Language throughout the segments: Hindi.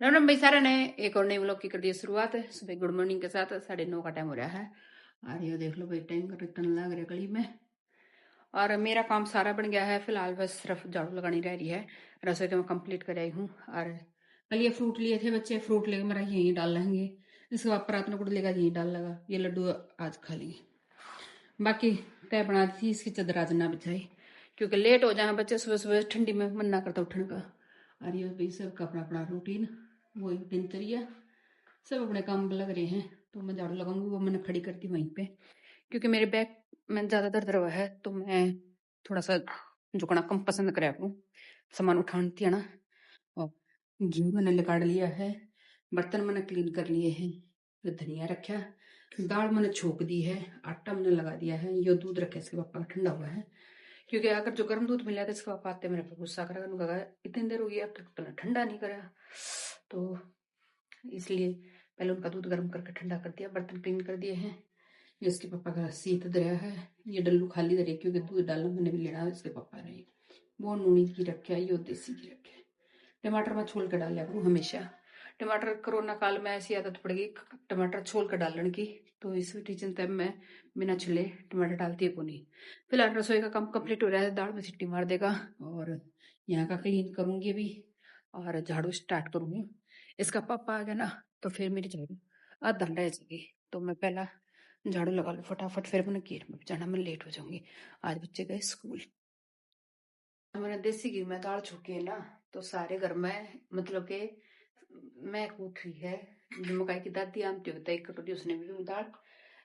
राम राम भाई सारा ने एक और नए व्लॉग की कर दी शुरुआत है। सुबह गुड मॉर्निंग के साथ 9:30 का टाइम हो रहा है। और ये देख लो भाई टाइम रिटर्न लग रहा गली में। और मेरा काम सारा बन गया है, फिलहाल बस सिर्फ झाड़ू लगानी रह रही है। रसोई तो मैं कंप्लीट कर आई हूँ। और कल ये फ्रूट लिए थे बच्चे, फ्रूट लेकर मेरा यहीं डाल लेंगे। इसके बाद रात में गुड़ लेगा यहीं डाल लगा, ये लड्डू आज खा लेंगे। बाकी तय बना दी थी इसकी चादर आज ना बिछाई, क्योंकि लेट हो जाए बच्चे सुबह सुबह ठंडी में मन ना करता उठने का। और ये भाई सबका अपना अपना रूटीन, वही दिनचर्या, सब अपने काम पर लग रहे हैं। तो मैं झाड़ू लगाऊंगी, वो मैंने खड़ी कर दी वहीं पे, क्योंकि मेरे बैक में ज्यादा दर्द रहा है। तो मैं थोड़ा सा झुकना कम पसंद कराया करूँ, सामान उठाती है ना। और घी मैंने निकाल लिया है, बर्तन मैंने क्लीन कर लिए हैं, धनिया रखा, दाल मैंने छोक दी है, आटा मैंने लगा दिया है। ये दूध रखे इसके पापा का ठंडा हुआ है, क्योंकि अगर जो गर्म दूध मिला तो इसके पापा आते मेरे पे गुस्सा करेगा, उनका इतनी देर हो गई अब तक तो ठंडा नहीं करा। तो इसलिए पहले उनका दूध गर्म करके ठंडा कर दिया, बर्तन क्लीन कर दिए हैं। ये इसके पापा का सीत दरिया है, ये डल्लू खाली दरिया, क्योंकि दूध डालना मैंने भी लेना है इसके पापा ने। वो नूनी की रखे है, यो देसी की रखे। टमाटर मैं छोल कर डाल लिया करूँ हमेशा। टमाटर कोरोना काल में ऐसी आदत पड़ गई टमाटर छोल कर डालने की, तो इस किचन तब मैं बिना छिले टमाटर डालती है को नहीं। फिलहाल रसोई का काम कंप्लीट हो रहा है, दाल में सीटी मार देगा और यहाँ का क्लीन करूंगी भी और झाड़ू स्टार्ट करूंगी। इसका पापा आ गया ना तो फिर मेरी झाड़ू आधा रह जाएगी। तो मैं पहला झाड़ू लगा लूँ फटाफट, फिर मैंने गेट में जाना, मैं लेट हो जाऊंगी। आज बच्चे गए स्कूल। मैंने देसी घी में दाल छोकी है ना, तो सारे घर में मतलब के मैं उठ रही है। मकाई की दादी आमती होता है एक कटोरी, उसने भी दाल,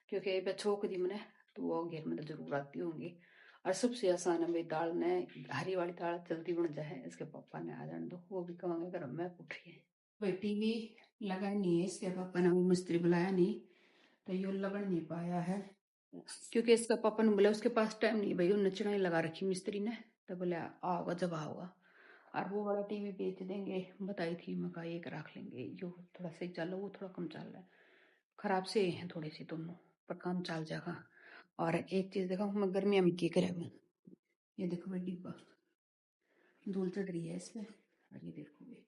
क्योंकि मैं छोक दी मैंने, तो वो घेर में तो जरूर आती होंगी। और सबसे आसान है भाई दाल ने, हरी वाली दाल जल्दी बन जाए। इसके पापा ने आ जाने दो, वो भी कहेंगे घर में उठ रही है। भाई टीवी लगा नहीं है, इसके पापा ने वो मिस्त्री बुलाया नहीं, तो ये लगन नहीं पाया है, क्योंकि इसका पापा ने बोला उसके पास टाइम नहीं भाई, उन्हें चिड़ाई लगा रखी मिस्त्री ने। तो बोले आओगा जब आओगा। और वो वाला टीवी बेच देंगे बताई थी, मैं कहा एक रख लेंगे, जो थोड़ा सही चल रहा है वो थोड़ा कम चल रहा है, खराब से हैं थोड़े से दोनों, पर काम चल जाएगा। और एक चीज देखा मैं गर्मियां में की करे, ये देखो भाई डिब्बा धूल चढ़ रही है इसमें। और ये देखो भाई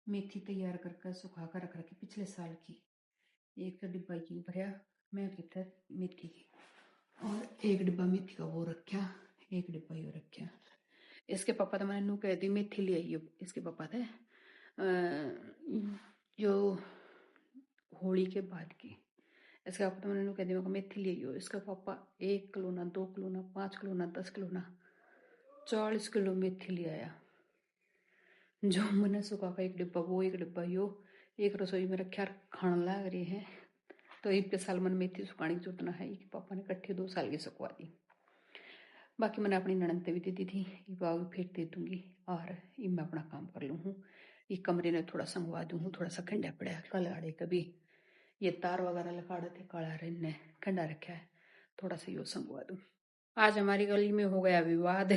मेथी तैयार करके सुखा कर रख रखी पिछले साल की, एक तो डिब्बा क्यों भरया मैं कितना मेथी की, और एक डिब्बा मेथी का वो रखा, एक डिब्बा यो रखा। इसके पापा तो मैंने नू कह दी मेथी ले आई, इसके पापा थे जो होली के बाद की। इसके पापा तो मैंने नू कह दी मैं मेथी ले आई। इसका पापा 1 किलो ना 2 किलो ना 5 किलो ना 10 किलो ना 40 किलो मेथी ले आया। जो मैंने सुखा का एक डिब्बा वो, एक डिब्बा यो, एक रसोई में रखा खाने लग रही है। तो एक साल मैंने मेथी सुखाने की जरूरत ना है, पापा ने इकट्ठी 2 साल की सुखवा दी। बाकी मैंने अपनी ननद भी दे दी थी, ये बाग फिर दे दूंगी। और ये मैं अपना काम कर लूँ हूँ, ये कमरे में थोड़ा संगवा दूँ हूँ, थोड़ा सा खंडा पड़ा है कल आड़े कभी, ये तार वगैरह लगा थे काला रे ने खंडा रखा है, थोड़ा सा यो संगवा दूँ। आज हमारी गली में हो गया विवाद।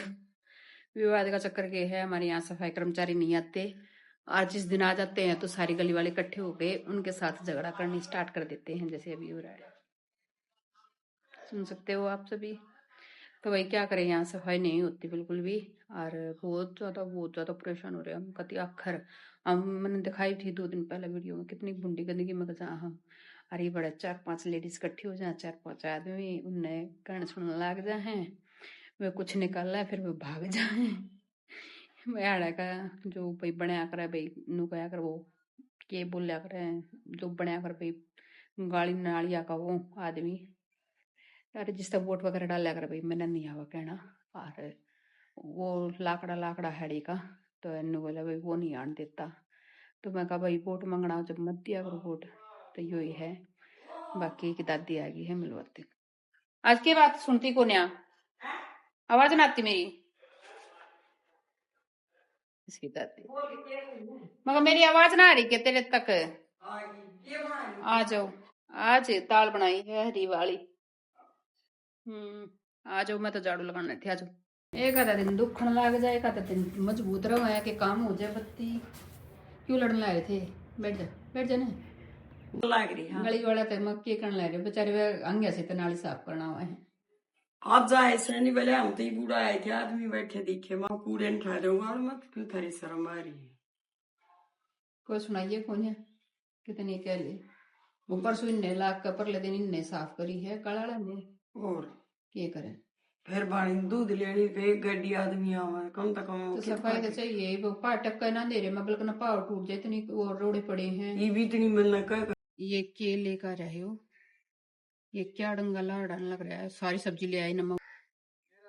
विवाद का चक्कर ये है, हमारे यहाँ सफाई कर्मचारी नहीं आते, आज जिस दिन आ जाते हैं तो सारी गली वाले इकट्ठे हो गए उनके साथ झगड़ा करनी स्टार्ट कर देते हैं, जैसे अभी हो रहा है, सुन सकते हो आप सभी। तो भाई क्या करें, यहाँ सफाई नहीं होती बिल्कुल भी। और बहुत ज्यादा परेशान हो रहे हैं हम, कति आखिर हम मैंने दिखाई थी 2 दिन पहले वीडियो में कितनी बुंडी गंदगी में कहा हम। अरे बड़े 4-5 लेडीज इकट्ठी हो जाए, 4-5 आदमी उनने कहने सुनने लग जाए हैं, वे कुछ निकाल है फिर वे भाग जाए। मैं का जो भाई बनया कर भाई नु कया कर वो के बोलिया करे, जो बनया कर भाई गाड़ी नालिया का वो आदमी, अरे जिस तक वोट वगैरह डाल कर भाई मैंने नहीं आवा कहना। और वो लाकड़ा लाकड़ा हैड़ी का, तो इन्होंने बोला भाई वो नहीं आने देता। तो मैं कहा भाई वोट मांगना जब मत दिया करो वोट, तो यो ही है। बाकी की दादी आ गई है मिलवाती, आज की बात सुनती को न्या आवाज ना आती मेरी, इसकी दादी मगर मेरी आवाज ना आ रही क्या तेरे तक? आ जाओ, आज दाल बनाई है हरी वाली। आ जाओ, मैं तो झाड़ू लगाने थी, आ जाओ। एक आधा दिन दुखन लग जाए, एक आधा दिन मजबूत रहो है कि काम हो जाए। बत्ती क्यों लड़ने लाए थे? बैठ जा बैठ जा ना लाग रही। हाँ। गली वाला तो मक्की करने लग रहे बेचारे, वे अंग्या से नाली साफ करना हुआ है। आप जाए सैनी बोले हम तो बूढ़ा आए थे, आदमी बैठे दिखे मैं कूड़े नहीं ठा दूंगा, मत क्यों थारी शर्म आ रही है। कोई सुनाइए कौन है कितनी कह ली ऊपर से इन्ने लाख का परले दिन इन्ने साफ करी है कलाड़ा ने और के करे फिर बाणी दूध लेनी पे गड्डी आदमी आवे कम से कम तो कित सफाई तो पाके चाहिए वो पाटक का ना दे रहे मतलब ना पाव टूट जाए इतनी और रोड़े पड़े हैं ये भी इतनी मिलना कह ये के लेकर रहे हो ये क्या डंगा लाड़न लग रहा है सारी सब्जी ले आई नमक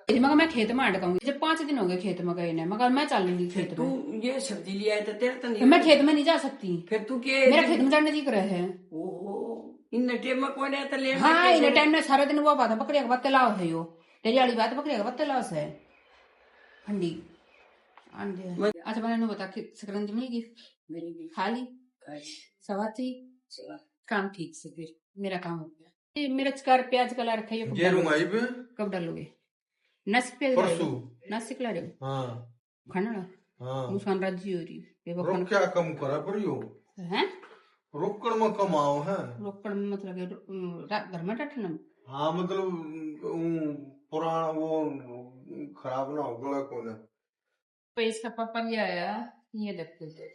मगर मैं खेत में अटकाऊंगी जब 5 दिन हो गए खेत में गए ने मगर मैं चलूंगी फिर खेत तू में ये सब्जी ले आए तो तेरे तो तो नहीं मैं खेत में नहीं जा सकती फिर तू के मेरा खेत में जाने जी कर है ओहो इन टेम में कोई नहीं तो ले हाँ इन टाइम में सारा दिन वो बात बकरिया का पत्ते लाओ है यो तेरी वाली बात बकरिया का पत्ते लाओ से ठंडी अंडे अच्छा मैंने बता कि सकरंजी मिल गई मेरी खाली सवाती काम ठीक से फिर मेरा काम हो गया ये मिर्च का और प्याज कला रखा है ये रुमाई पे कब डालोगे नस पे परसों नस सिखला रहे हो हाँ खाना हाँ मुसान राजी हो रही है रोक क्या कम करा पर यो हैं रोकड़ में कमाओ है रोकड़ में मतलब घर में बैठना हाँ मतलब पुराना वो खराब ना हो गला कौन है तो इसका पापा भी आया ये देखते थे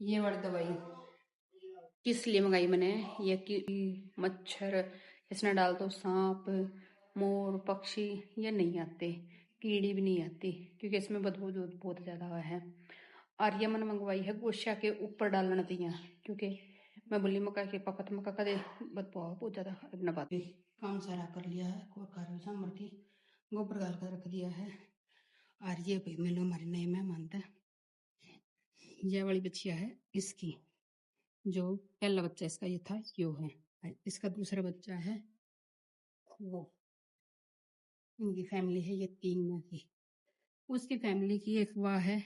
ये वाली दवाई किस लिए मंगाई मैंने ये कि मच्छर इसमें डाल दो सांप मोर पक्षी ये नहीं आते कीड़ी भी नहीं आती क्योंकि इसमें बदबू बहुत ज्यादा है और ये मैंने मंगवाई है गोशिया के ऊपर डालना दिया क्योंकि मैं बोली मक्का के पापा तो मक्का का दे बदबू बहुत ज्यादा अपना बात काम सारा कर लिया है कोई कार्य सामर्थ्य गोबर डाल कर रख दिया है और ये भाई मैंने हमारे नए मेहमान था ये वाली बच्चिया है इसकी जो पहला बच्चा इसका ये था यो है इसका दूसरा बच्चा है वो इनकी फैमिली है ये 3 माह की उसकी फैमिली की एक वाह है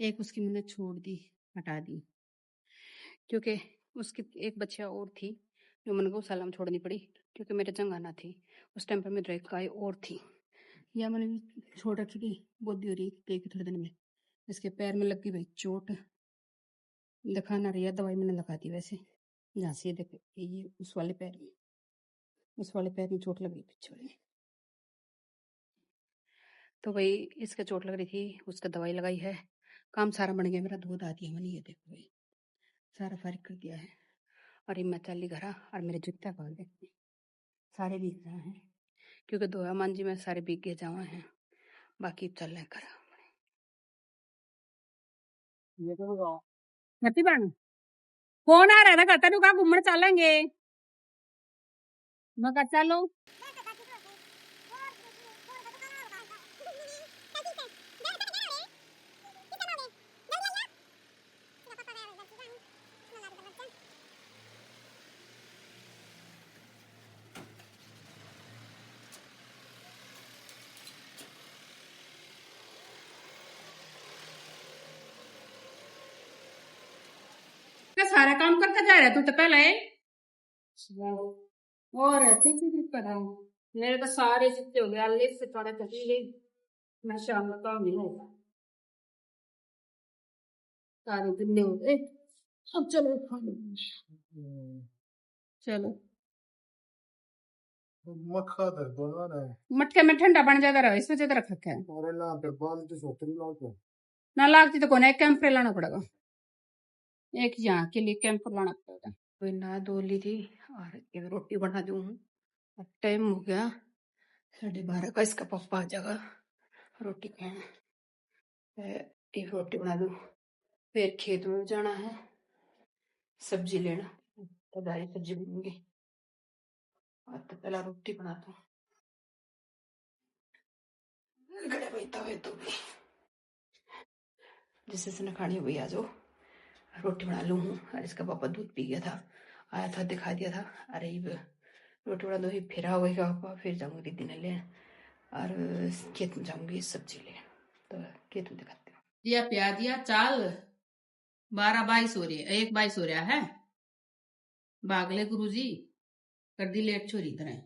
एक उसकी मैंने छोड़ दी हटा दी क्योंकि उसकी एक बच्चा और थी जो मैंने गौशाला में छोड़नी पड़ी क्योंकि मेरे जंगाना थी उस टाइम पर मेरे एक गाय और थी या मैंने छोड़ रखी थी बुद्धि हो रही देखी थोड़े दिन में इसके पैर में लग गई भाई चोट दिखाना रही है दवाई मैंने लगा दी वैसे यहाँ से देख ये उस वाले पैर में चोट लग गई पीछे वाले तो भाई इसका चोट लग रही थी उसका दवाई लगाई है काम सारा बन गया मेरा दूध आती है मैंने ये देखो भाई सारा फारिग कर दिया है और ये मैं चली घरा और मेरे जूता का देखते सारे भीग रहे हैं क्योंकि दोया मांझी में सारे भीग गए जावा हैं बाकी चल रहे घरा बन फोन आ रहा था कहता तू कहा घूमने चलेंगे मैं कहा चलो सारा काम करके जा रहा तू तो पहले और ठीक पता मेरे तो सारे चिट्टे हो गए लिस्ट से थोड़े चली गई मैं शाम में काम नहीं होगा सारे दिन हो गए अब चलो खाने चलो मक्खा दे दो ना मटके में ठंडा बन जाता रहा इसमें ज्यादा रखा है अरे ना पे बाल तो सोतरी लाओ ना लागती तो कौन एक कैंप लाना पड़ेगा एक यहाँ के लिए कैंप लाना पड़ेगा कोई ना धो ली थी और एक रोटी बना दूँ टाइम हो गया 12:30 का इसका पापा आ जाएगा रोटी खाना एक रोटी बना दूँ फिर खेत में जाना है सब्जी लेना तो दारी सब्जी बनूंगी और तो पहला रोटी बना दूँ तो जिससे से खानी हो गई आ जाओ रोटी बना लूँ और इसका पापा दूध पी गया था आया था दिखा दिया था अरे रोटी बना दो ही फिर होगा पापा फिर जाऊंगी दीदी ने ले और खेत में जाऊंगी सब्जी ले तो खेत में दिखाते हो दिया प्याज दिया चाल 12-22 हो रही है 1-22 हो रहा है भागले गुरुजी कर दी लेट छोरी तरह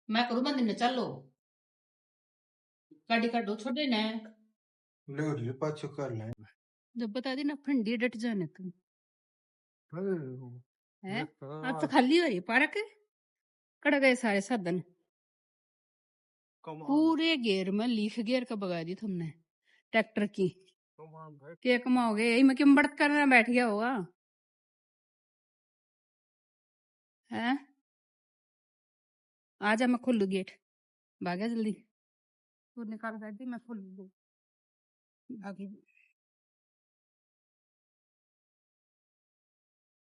मैं करूँ बंद ने चलो गाड़ी काटो छोड़े ने ले पाछो कर ले जब बता दी ना फंडी डट जाने तुम है अब तो खाली हो रही पार्क कड़ गए सारे साधन पूरे गेर में लीफ गेर का बगा दी तुमने ट्रैक्टर की क्या कमाओगे? यही मैं क्यों बढ़त करना बैठ गया होगा है? आजा, मैं खोल लू गेट। भाग्या जल्दी, तू निकाल कर दी, मैं खोल लू आगे।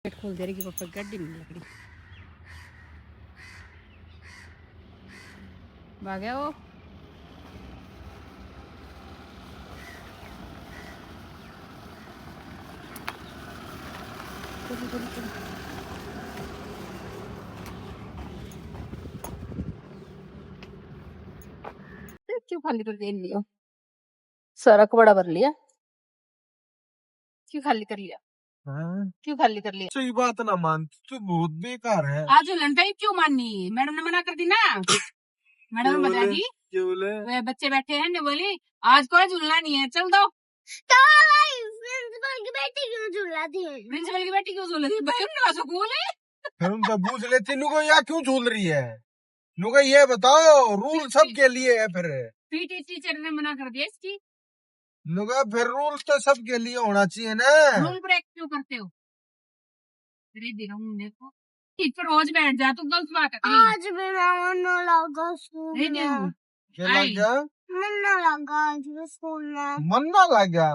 गेट खोल दे रही कि पापा गड्डी नहीं लकड़ी भाग्या वो। क्यों खाली कर लिया? सारा कपड़ा भर लिया, क्यों खाली कर लिया? हाँ? क्यों खाली कर लिया? सही बात ना मान, तू बहुत बेकार है। आज लड़का ही क्यों माननी? मैडम ने मना कर दी ना। मैडम ने बता दी क्या बोले? वे बच्चे बैठे हैं, ने बोली आज कोई झूलना नहीं है, चल दो। प्रिंसिपल की बेटी क्यों झूलाती है? प्रिंसिपल की बेटी क्यों झूल रही है? भाई उनका स्कूल है। फिर उनसे पूछ लेते नुको यहाँ क्यों झूल रही है, नुको ये बताओ, रूल सबके लिए है। फिर पीटी टीचर ने मना कर दिया इसकी। नुको फिर रूल तो सबके लिए होना चाहिए ना। रूल ब्रेक क्यों करते हो? देखो टीचर रोज बैठ जा, तू गलत बात है। आज मेरा मन न लगा स्कूल में। क्या लग गया? मन न लगा आज भी स्कूल में। मन ना लग गया?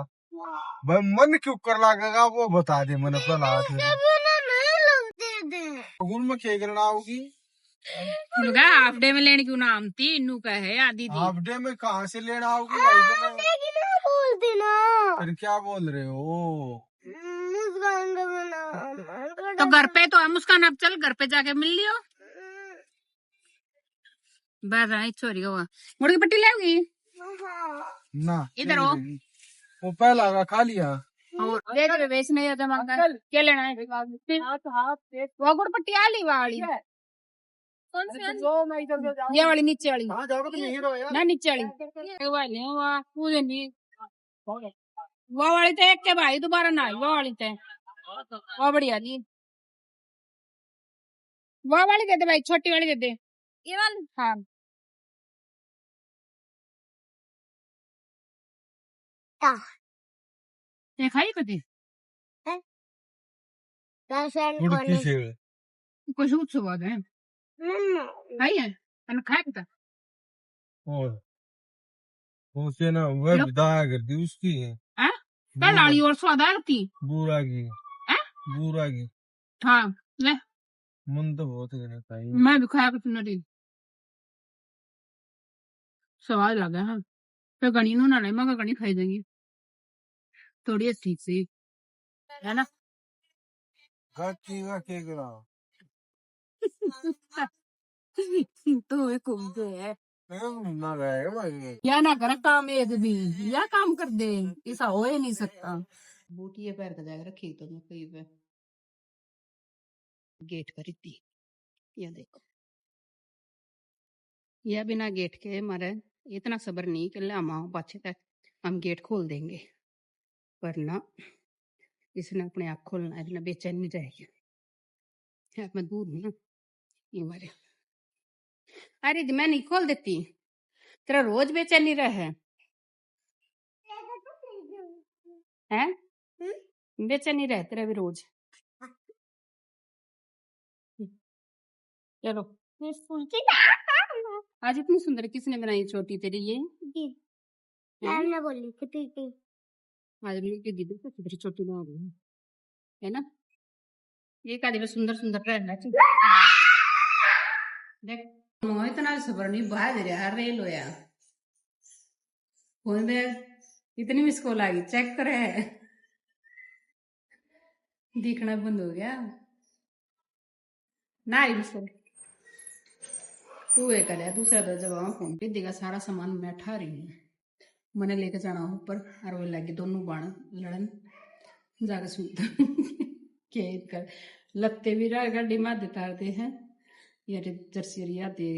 भाई मन क्यों कर लगेगा वो बता दे मैंने पहला। नहीं लगते थे। स्कूल में क्या करना होगी? हाफ डे में लेने क्यों नाम थी इनू का है आदि दी। हाफ डे में कहाँ से लेना होगी भाई? लेकिन ना बोलती ना। फिर क्या बोल रहे हो? मुस्कान का बना। तो घर पे तो है मुस्कान, अब चल घर पे जाके मिल लियो। बस आई छोरी हुआ मुड़ की पट्टी लाओगी ना इधर हो। वो पहला का खा लिया। और देख रहे बेचने या जमा कर क्या लेना है? वो गुड़ पट्टी आली वाली कौन सी? ये वाली नीचे वाली ना, नीचे वाली पूजे नहीं। वो वाली तो एक के भाई दोबारा ना आई, वो वाली तो वो बढ़िया ली। वो वाली दे दे भाई, छोटी वाली दे दे। ये वाली हाँ। ये खाई कभी कुछ उत्सव है खाई है अन खाया कितना और उसे ना वह विदाया कर दी उसकी हाँ क्या लाड़ी और स्वाद आती बूढ़ा की हाँ बूढ़ा की। हाँ ले मन तो बहुत है खाई। मैं भी खाया कुछ नहीं स्वाद लगा हाँ। तो गणी नो ना मगर गणी खाई देंगी थोड़ी ठीक से है ना। गाची का केकड़ा तो एक घूमते है ना रहेगा भाई। या ना कर काम एक भी या काम कर दे ऐसा हो ही नहीं सकता। बूटी पैर का जाकर रखी तो मैं कहीं पे गेट पर इतनी ये देखो यह बिना गेट के हमारे इतना सब्र नहीं कि हम पाछे तक हम गेट खोल देंगे वरना इसने अपने आप खोलना है, बिना बेचैनी रहेगी। मैं दूर हूं ना ये मारे। अरे मैं नहीं खोल देती, तेरा रोज बेचैनी रहे है बेचैनी रहे तेरा भी रोज। चलो आज इतनी सुंदर किसने बनाई चोटी तेरी? ये मैंने बोली थी आज की दीदी को तेरी चोटी बना गई है ना। ये का दिन सुंदर सुंदर रहना चाहिए। देख इतना सबर नहीं बाहर दे रहा रेल होया फोन में इतनी मिस कॉल आ गई चेक करे दिखना बंद हो गया ना मिस कॉल। तू ये कर दूसरा तो जब फोन पे देगा सारा सामान मैं ठा रही हूँ मैंने लेके जाना ऊपर और वो लगे दोनों बाण लड़न जाकर सुनता खेत कर लगते भी रहा गाड़ी में दितारते हैं यार जर्सी रिया दे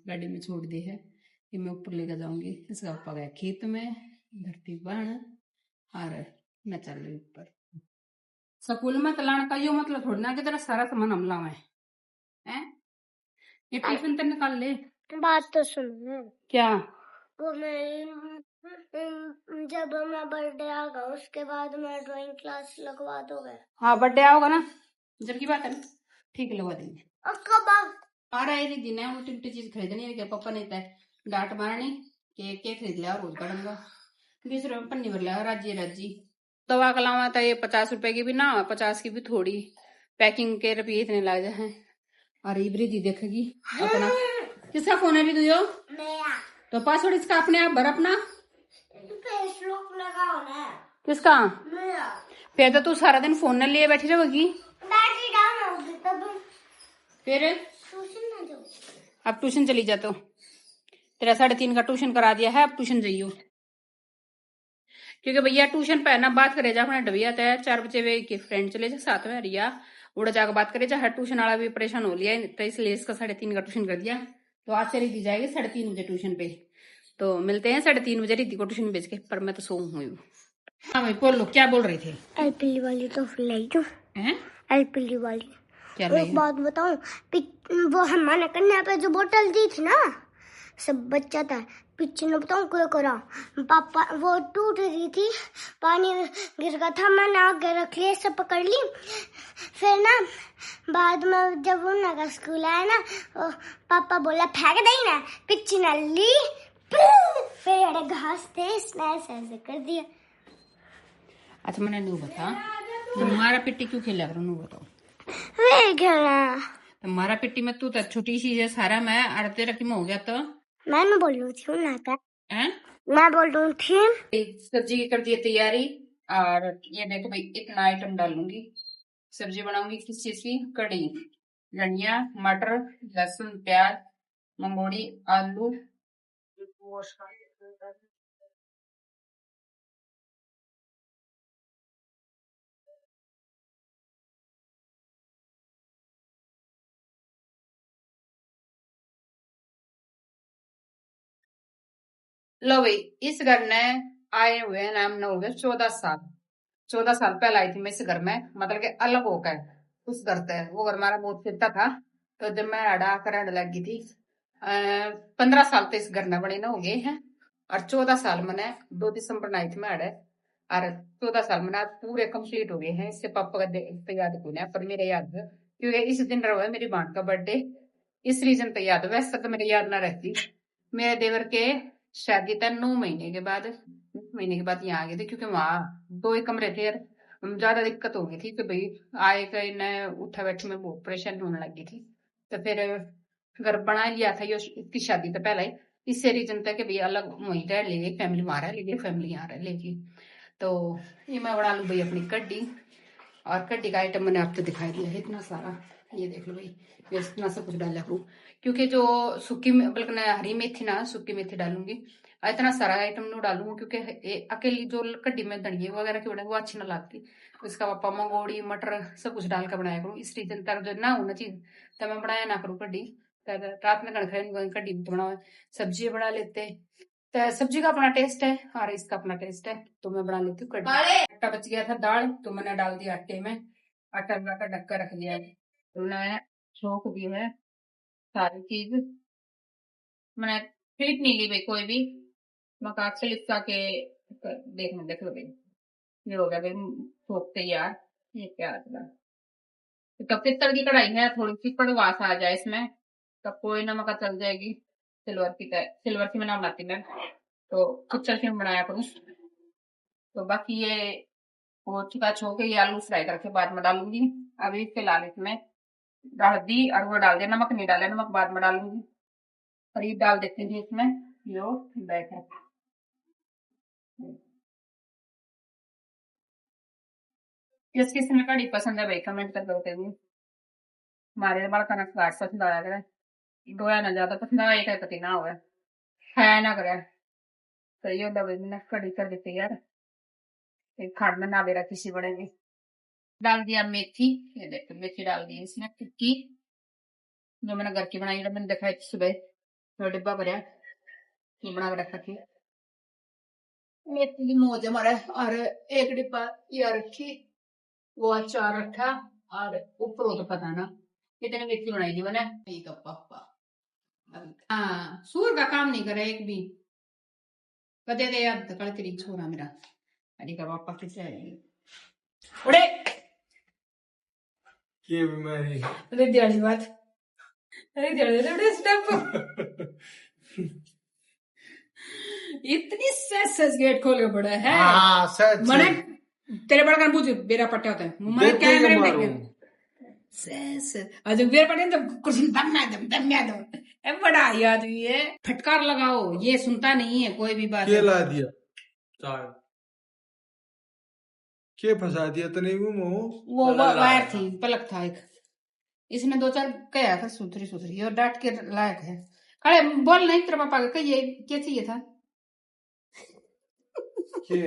गाड़ी में छोड़ दी है कि मैं ऊपर लेकर जाऊंगी। इसका पापा गया खेत में धरती बाण और मैं चल रही ऊपर स्कूल में तलाण का यो मतलब थोड़ा कि तेरा सारा सामान हम लावे हैं। ये टिफिन तो निकाल ले। बात तो सुनो क्या वो मेरी जब मेरा बर्थडे आगा उसके बाद मैं ड्राइंग क्लास लगवा दोगे? हाँ बर्थडे आओगा ना, जब की बात है ना, ठीक है लगवा देंगे। और कब आ रहा है दिन है, उल्टी उल्टी चीज खरीदनी है, पापा ने डांट मारनी केक के खरीद लिया रोज काटूंगा 20 रुपए में पन्नी भर लिया राजी राजी। दवा का लावा था ये 50 रुपए की भी ना, 50 की भी थोड़ी, पैकिंग के रुपये इतने लाए हैं। और इबरी दी देखेगी अपना, किसका फोन है भी तुझो? मेरा। तो पासवर्ड इसका अपने आप भर अपना। फेसबुक लगाओ ना। किसका? मेरा। फिर तो तू सारा दिन फोन न लिए बैठी रहेगी। बैटरी डाउन होगी तब फिर ट्यूशन ना जाओ। अब ट्यूशन चली जा, तो तेरा 3:30 का ट्यूशन करा दिया है, अब ट्यूशन जाइयो। क्योंकि भैया ट्यूशन पे ना बात करे जा अपने डबिया तय 4 बजे वे की फ्रेंड चले जा साथ में रिया उड़ा जाकर बात करे जा, हर ट्यूशन वाला भी परेशान हो लिया तो इसलिए इसका 3:30 का ट्यूशन कर दिया। तो आज से रिद्धि जाएगी 3:30 बजे ट्यूशन पे। तो मिलते हैं 3:30 बजे रिद्धि को ट्यूशन भेज के, पर मैं तो सो हुई हूँ। हाँ भाई बोलो, क्या बोल रहे थे? एलपीडी वाली तो लाई जो हैं? एलपीडी वाली। क्या एक बात बताऊं, वो हमारे कन्या पे जो बोतल दी थी ना, सब बच्चा था। पीछे ने बताऊं क्या करा, पापा वो टूट रही थी, पानी गिर गया था, मैंने आगे रख लिया, सब पकड़ ली। फिर ना बाद में जब उनका स्कूल आया ना, पापा बोला फेंक दई ना, पीछे न ली, फिर घास थे इसने ऐसे कर दिया। अच्छा मैंने नहीं बता, तुम्हारा पिट्टी क्यों खेला करो, नहीं बताओ। वे खेला तुम्हारा पिट्टी में तू तो छोटी सी है सारा, मैं अड़ते रखी में हो गया तो मैं बोल रही थी ना क्या, हैं? मैं बोल रही थी। सब्जी की कर दी तैयारी, और ये देखो भाई इतना आइटम डालूंगी। सब्जी बनाऊंगी किस चीज की? कड़ी, धनिया, मटर, लहसुन, प्याज, मंगोड़ी, आलू, लो भाई इस घर ने आए हुए हैं नाम न हो गए 14 साल। 14 साल पहले आई थी मैं इस घर में, मतलब कि अलग होकर उस घर से। वो घर हमारा बहुत फिरता था, तो जब मैं अड़ा कर लगी थी 15 साल तो इस घर में बड़े ना हो गए हैं। और 14 साल मैंने 2 दिसंबर में आई थी मैं अड़े, और 14 साल मैंने आज पूरे कंप्लीट हो गए हैं। इससे पापा का तो याद को पर मेरे याद है, क्योंकि इस दिन रहा है मेरी बहन का बर्थडे, इस रीजन पे याद है, वैसे तो मेरे याद ना रहती। मेरे देवर के शादी था 9 महीने के बाद, यहाँ आ गए थे, क्योंकि वहां 2 ही कमरे थे यार, ज्यादा दिक्कत हो गई थी कि भाई आए कहीं न उठा बैठे में बहुत परेशानी होने लगी थी। तो फिर घर बना लिया था ये इसकी शादी तो पहले ही, इससे रीजन था कि भाई अलग वहीं रह लेगी फैमिली, वहां रह लेगी फैमिली, यहाँ रह लेगी। तो ये मैं बना लू भाई अपनी कड्डी, और कड्डी का आइटम मैंने आपको दिखाई दिया है इतना सारा, ये देख लो भाई, ये इतना सब कुछ डाला करूँ, क्योंकि जो सूखी बल्कि हरी मेथी ना सूखी मेथी डालूंगी, इतना सारा आइटम नहीं डालूंगी, क्योंकि अकेली जो कड्डी में धनिया वगैरह की बनाएगी वो अच्छी ना लगती। इसका पापा मंगोड़ी मटर सब कुछ डाल कर बनाया करूँ, इस रीजन तक जो ना होना चाहिए तो मैं बनाया ना करूँ कड्डी। रात में कड्डी बनाओ, सब्जी बना लेते, तो सब्जी का अपना टेस्ट है और इसका अपना टेस्ट है, तो मैं बना लेती हूँ कड्डी। आटा बच गया था दाल, तो मैंने डाल दिया आटे में, आटा लगाकर ढक कर रख दिया, तो मैंने छोंक दी है सारी चीज। मैंने फीट नहीं ली भाई कोई भी, मकान से लिपका के देख लो भाई, ये हो गया भाई छोंक तैयार। ये क्या तो पित्तल की कढ़ाई है, थोड़ी सी कड़वास आ जाए इसमें तब कोई नमक चल जाएगी। सिल्वर की मैं ना बनाती मैं, तो कुछ में बनाया करूँ। तो बाकी ये वो चुका छो के ये आलू फ्राई करके बाद में डालूंगी। अभी फिलहाल इसमें हल्दी और वो डाल दिया, नमक नहीं डाला, नमक बाद में डालूंगी। और ये डाल देते हैं इसमें जो बैठ है, किस किस में कड़ी पसंद है भाई कमेंट कर दो। हमारे बड़ा खाना फ्लाट पसंद आया करे, डोया ना ज्यादा पसंद आया, एक पति ना हुआ है ना करे, तो ये मैंने कड़ी कर देती यार, खाड़ में ना बेरा किसी बड़ेगी। डाल दिया मेथी, ये देखो मेथी डाल दी इसमें टिक्की, जो मैंने घर की बनाई, मैंने देखा सुबह तो डिब्बा भरा ये बना के रखा थी। मेथी की मौज हमारा, और एक डिब्बा ये रखी, वो अचार रखा, और ऊपर तो पता ना कितने मेथी बनाई थी मैंने। पापा हाँ सूर का काम नहीं करे एक भी, कदे दे याद कल तेरी छोरा मेरा अरे का पापा किसे है उड़े ये बीमारी अरे दिवाली बात अरे दिवाली स्टेप इतनी सच गेट खोल के पड़ा है हाँ सच मने तेरे बड़ा कान पूछ बेरा पट्टे होता है मैंने कैमरे में देख सच आज बेरा पट्टे तो कुछ दम ए बड़ा याद ये फटकार लगाओ ये सुनता नहीं है कोई भी बात के ला दिया चाय के फंसा दिया तने वो वायर थी पलक था एक इसने 2-4 कहा था सुथरी और डांट के लायक है अरे बोल नहीं तेरे पापा का ये क्या चाहिए था के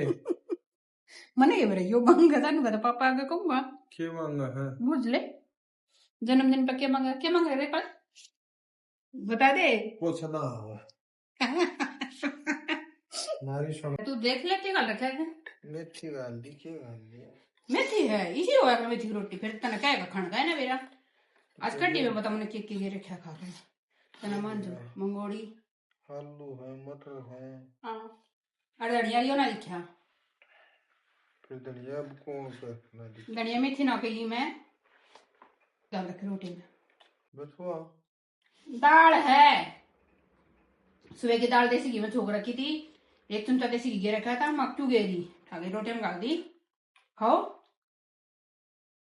मने ये मेरे यो मांगा था ना पापा आगे कहूंगा के मांगा है बुझ ले जन्मदिन पर क्या मांगा रे पर बता दे कुछ ना हुआ नारी सुन तू देख ले क्या रखा है मेथी वाली के वाली मेथी है इसी होया कर मेथी की रोटी फिर तना क्या का खाना है ना मेरा आज कड्डी में बता मैंने के रखा खा के तना मान जो मंगोड़ी आलू है मटर है हां अरे धनिया लियो ना लिखा फिर धनिया अब कौन सा ना दी धनिया मेथी ना कही मैं क्या रख रोटी में बथुआ दाल है सुबह की दाल देसी घी में छोक रखी थी 1 चमचा देसी घी रखा था मक्टू गेरी ठाके रोटी में डाल दी खाओ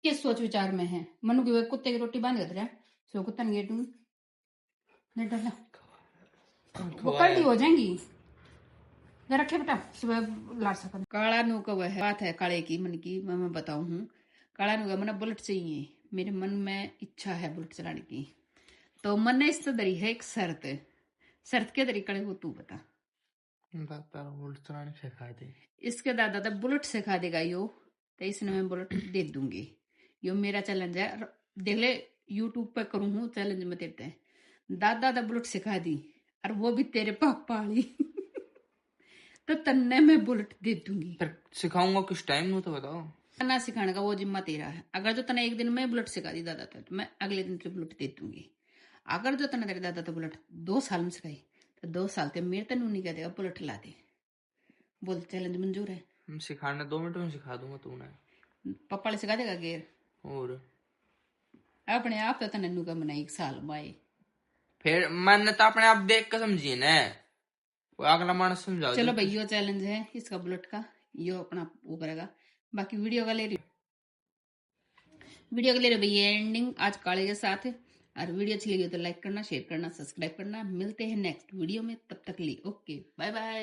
किस सोच विचार में है मनु की कुत्ते की रोटी बांध कर रहा सो कुत्ता नहीं गेटू नहीं डाला वो कल्टी हो जाएंगी रखे बेटा सुबह लाड़ सकते काला नु का वह बात है काले की मन की मैं बताऊं हूँ काला नु का मन बुलेट चाहिए मेरे मन में इच्छा है बुलेट चलाने की तो मन ने इस दरी है एक शर्त के तरीके वो तू बता दादा बुलेट चलाने सिखा दे इसके दादा तो बुलेट सिखा देगा यो तो इसने मैं बुलेट दे दूंगी यो मेरा चैलेंज है देख ले यूट्यूब पे करूँ हूँ चैलेंज में देते हैं दादा तो बुलेट सिखा दी और वो भी तेरे पापा वाली तो तन्ने मैं बुलेट दे दूंगी पर सिखाऊंगा किस टाइम में तो बताओ ना सिखाने का वो जिम्मा तेरा है अगर जो तने एक दिन में बुलेट सिखा दी दादा तो मैं अगले दिन तुझे बुलेट दे दूंगी अगर जो तने तेरे दादा तो बुलेट 2 साल में सिखाई तो 2 साल ते मेरे तेन नहीं कह देगा बुलेट ला दे बोल चैलेंज मंजूर है हम सिखाने 2 मिनट में सिखा दूंगा तूने पापा सिखा देगा गेर और अपने आप तो तने नु का मना 1 साल में फिर मैंने तो अपने आप देख कर समझी ना वो अगला मानस समझाओ चलो भाई यो चैलेंज है इसका बुलेट का यो अपना वो करेगा बाकी वीडियो का ले रही भैया एंडिंग आज काले के साथ और वीडियो अच्छी लगी तो लाइक करना शेयर करना सब्सक्राइब करना मिलते हैं नेक्स्ट वीडियो में तब तक लिए ओके बाय बाय।